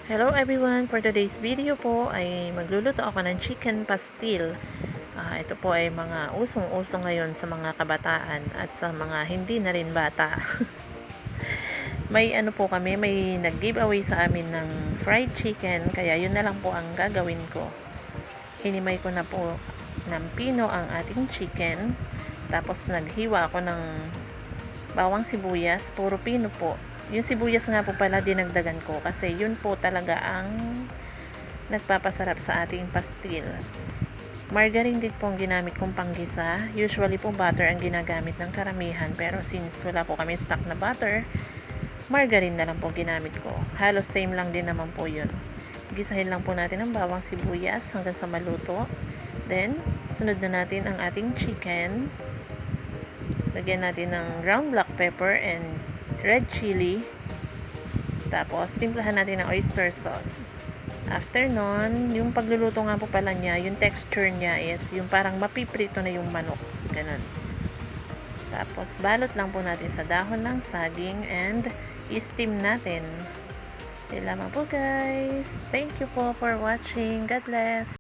Hello everyone! For today's video po ay magluluto ako ng chicken pastil. Ito po ay mga usong-uso ngayon sa mga kabataan at sa mga hindi na rin bata. May may nag-giveaway sa amin ng fried chicken, kaya yun na lang po ang gagawin ko. Hinimay ko na po ng pino ang ating chicken, tapos naghiwa ako ng bawang sibuyas, puro pino po. Yung sibuyas nga po pala dinagdagan ko kasi yun po talaga ang nagpapasarap sa ating pastil. Margarine din po ang ginamit kong panggisa. Usually po butter ang ginagamit ng karamihan, pero since wala po kami stock na butter, margarine na lang po ginamit ko. Halos same lang din naman po yun. Gisahin lang po natin ang bawang sibuyas hanggang sa maluto. Then, sunod na natin ang ating chicken. Lagyan natin ng ground black pepper and red chili. Tapos, timplahan natin ng oyster sauce. After nun, yung pagluluto nga po pala niya, yung texture niya is yung parang mapiprito na yung manok. Ganun. Tapos, balot lang po natin sa dahon ng saging and i-steam natin. Yun lamang po guys. Thank you po for watching. God bless.